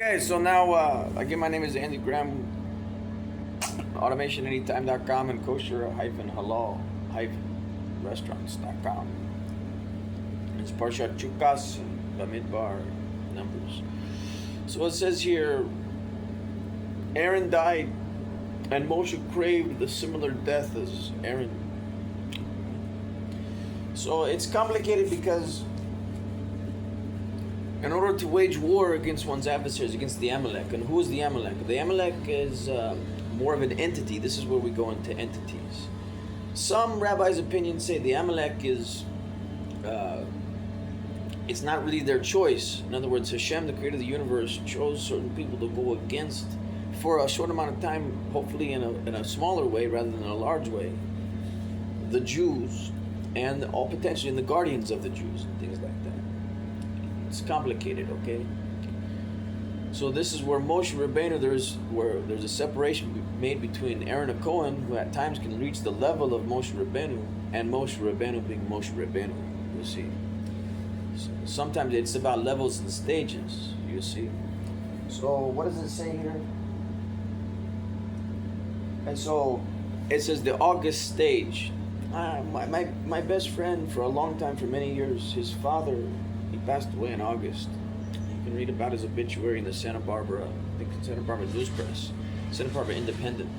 Okay, so now again, my name is Andy Graham, automationanytime.com and kosher-halal-restaurants.com. It's Parshat Chukas and Bamidbar numbers. So it says here, Aaron died, and Moshe craved the similar death as Aaron. So it's complicated because in order to wage war against one's adversaries, against the Amalek. And who is the Amalek? The Amalek is more of an entity. This is where we go into entities. Some rabbis' opinions say the Amalek is, it's not really their choice. In other words, Hashem, the creator of the universe, chose certain people to go against for a short amount of time, hopefully in a smaller way rather than a large way, the Jews, and all potentially in the guardians of the Jews and things like that. It's complicated, okay? So this is where Moshe Rabbeinu, there's a separation made between Aaron a Cohen, who at times can reach the level of Moshe Rabbeinu, and Moshe Rabbeinu being Moshe Rabbeinu, you see. So sometimes it's about levels and stages, you see. So what does it say here? And so it says the August stage. My best friend for a long time, for many years, his father, he passed away in August. You can read about his obituary in the Santa Barbara, I think it's Santa Barbara News Press, Santa Barbara Independent.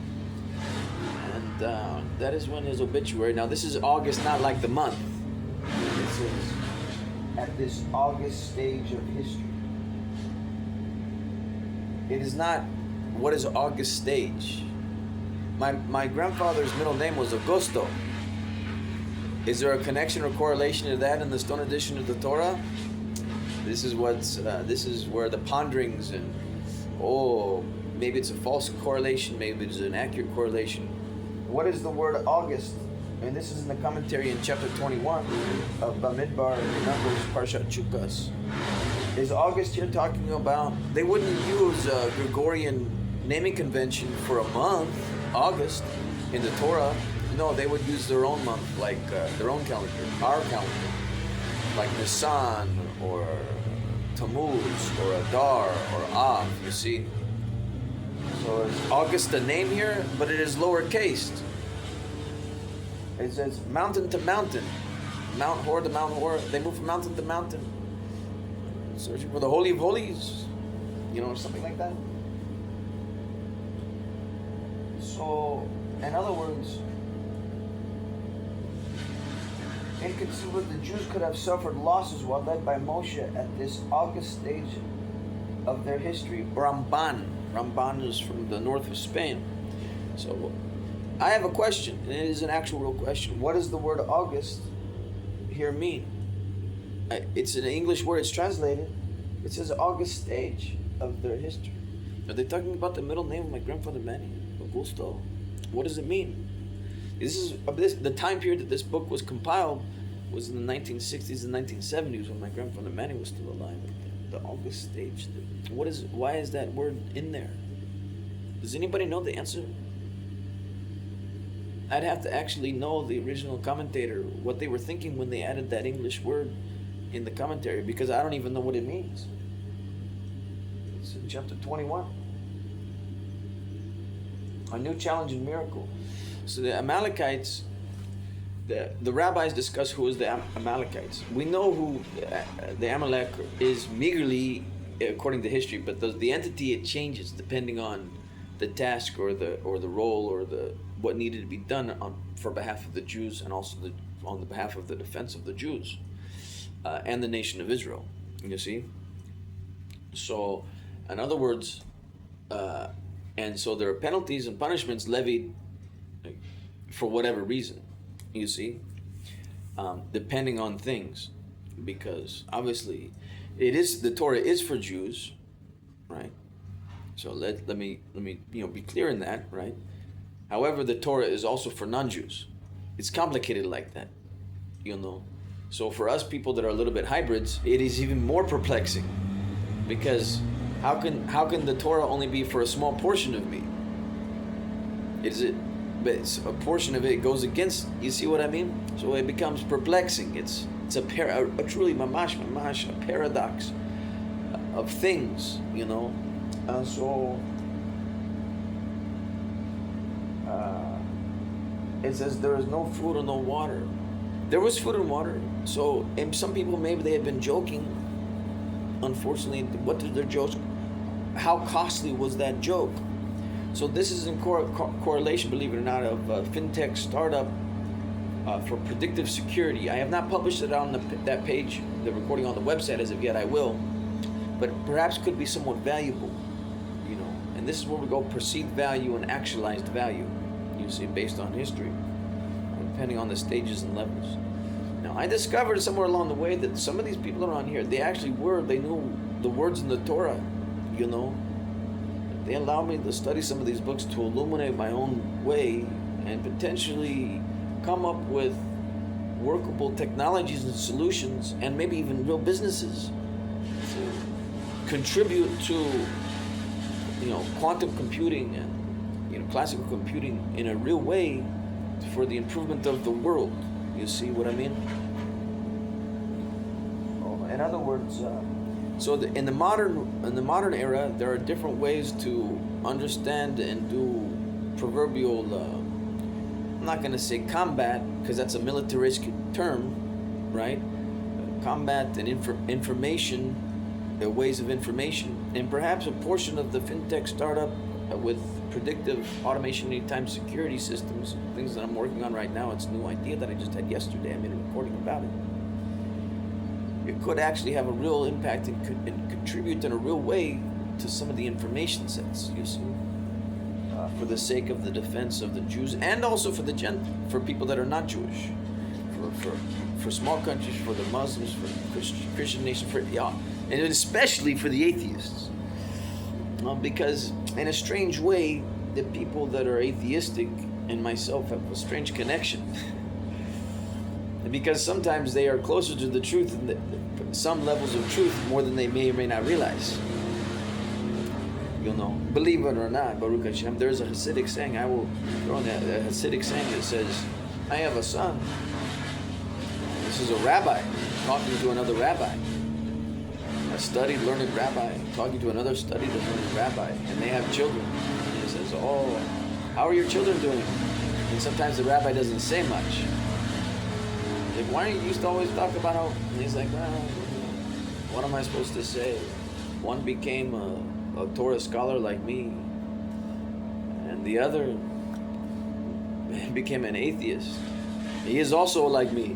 And that is when his obituary, now this is August, not like the month. This is at this August stage of history. It is not, what is August stage? My grandfather's middle name was Augusto. Is there a connection or correlation to that in the Stone edition of the Torah? This is where the ponderings and maybe it's a false correlation, maybe it's an accurate correlation. What is the word August? And this is in the commentary in chapter 21 of Bamidbar, Numbers, Parshat Chukas. Is August here talking about, they wouldn't use a Gregorian naming convention for a month, August, in the Torah. No, they would use their own month, like their own calendar, our calendar, like Nisan or Tammuz or Adar or Av, you see. So is August the name here, but it is lowercase. It says mountain to mountain, Mount Hor to Mount Hor. They move from mountain to mountain, searching for the Holy of Holies, or something like that. So, in other words, inconceivable, the Jews could have suffered losses while led by Moshe at this August stage of their history. Ramban is from the north of Spain. So I have a question, and it is an actual real question. What does the word August here mean? It's an English word, it's translated. It says August stage of their history. Are they talking about the middle name of my grandfather Manny, Augusto? What does it mean? The time period that this book was compiled was in the 1960s and 1970s when my grandfather Manny was still alive. The August stage. Why is that word in there? Does anybody know the answer? I'd have to actually know the original commentator, what they were thinking when they added that English word in the commentary, because I don't even know what it means. It's in chapter 21. A new challenge and miracle. So the Amalekites, the rabbis discuss who is the Amalekites. We know who the Amalek is meagerly according to history, but the entity, it changes depending on the task or the role or what needed to be done for behalf of the Jews, and also on the behalf of the defense of the Jews and the nation of Israel. You see. So, in other words, and so there are penalties and punishments levied for whatever reason, you see, depending on things, because obviously the Torah is for Jews, right? So let me be clear in that, right? However, the Torah is also for non-Jews. It's complicated like that, So for us people that are a little bit hybrids, it is even more perplexing, because how can the Torah only be for a small portion of me? But a portion of it goes against, you see what I mean? So it becomes perplexing. It's a truly mamash, a paradox of things, So it says there is no food or no water. There was food and water. So, and some people, maybe they had been joking. Unfortunately, what did their jokes? How costly was that joke? So this is in correlation, believe it or not, of a fintech startup for predictive security. I have not published it on that page, the recording on the website as of yet. I will, but perhaps could be somewhat valuable, you know. And this is where we go: perceived value and actualized value. You see, based on history, depending on the stages and levels. Now, I discovered somewhere along the way that some of these people around here, they knew the words in the Torah, you know. They allowed me to study some of these books to illuminate my own way and potentially come up with workable technologies and solutions, and maybe even real businesses to contribute to, you know, quantum computing and, you know, classical computing in a real way for the improvement of the world. You see what I mean? In other words, in the modern era, there are different ways to understand and do proverbial. I'm not going to say combat, because that's a militaristic term, right? Combat and information, ways of information, and perhaps a portion of the fintech startup with predictive automation anytime security systems, things that I'm working on right now. It's a new idea that I just had yesterday. I made a recording about it. It could actually have a real impact and contribute in a real way to some of the information sets, you see, for the sake of the defense of the Jews, and also for for people that are not Jewish, for small countries, for the Muslims, for the Christian nation, and especially for the atheists. Because in a strange way, the people that are atheistic and myself have a strange connection. Because sometimes they are closer to the truth, and some levels of truth, more than they may or may not realize. You know, believe it or not, Baruch Hashem, there's a Hasidic saying, I will throw in a Hasidic saying that says, I have a son. This is a rabbi talking to another rabbi. A studied, learned rabbi talking to another studied and learned rabbi, and they have children. And he says, oh, how are your children doing? And sometimes the rabbi doesn't say much. Like, why don't you used to always talk about how? And he's like, well, what am I supposed to say? One became a Torah scholar like me, and the other became an atheist. He is also like me.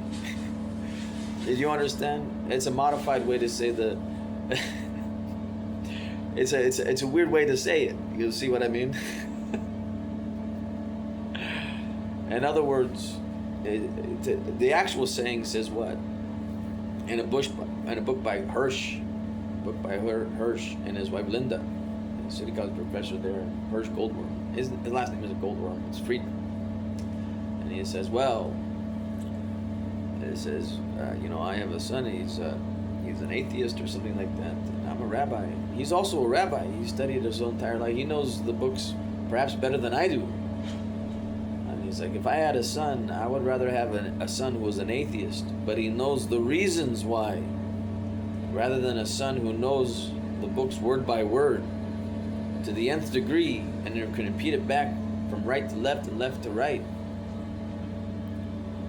Did you understand? It's a modified way to say the. It's a weird way to say it. You'll see what I mean. In other words, the actual saying says what? In a book by Hirsch, Hirsch and his wife Linda, a city college professor there, Hirsch Goldworm. His last name isn't Goldworm, it's Friedman. And he says, well, it says, I have a son. He's an atheist or something like that. I'm a rabbi. He's also a rabbi. He studied his whole entire life. He knows the books perhaps better than I do. And he's like, if I had a son, I would rather have a son who was an atheist, but he knows the reasons why, rather than a son who knows the books word by word to the nth degree and can repeat it back from right to left and left to right,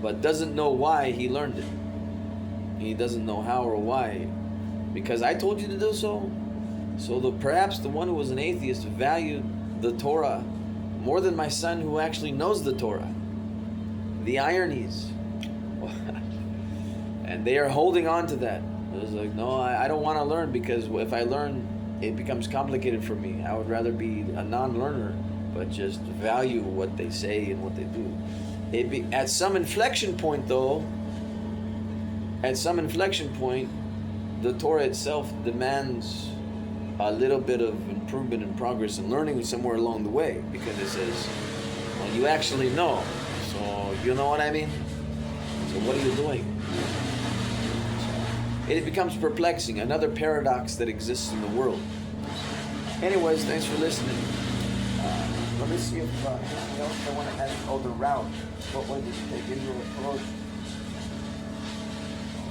but doesn't know why he learned it. He doesn't know how or why. Because I told you to do so. So perhaps the one who was an atheist valued the Torah more than my son who actually knows the Torah. The ironies. And they are holding on to that. It's like, no, I don't want to learn, because if I learn, it becomes complicated for me. I would rather be a non-learner, but just value what they say and what they do. At some inflection point, though, the Torah itself demands a little bit of improvement and progress and learning somewhere along the way, because it says, well, you actually know. So, you know what I mean? So what are you doing? So, it becomes perplexing, another paradox that exists in the world. Anyways, thanks for listening. Let me see if anything else I want to add. Oh, the route. What way did you take Israel approach?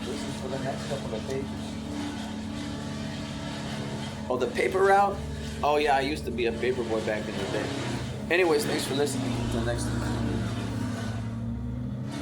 This is for the next couple of pages. Oh, the paper route? Oh yeah, I used to be a paper boy back in the day. Anyways, thanks for listening. Until next time.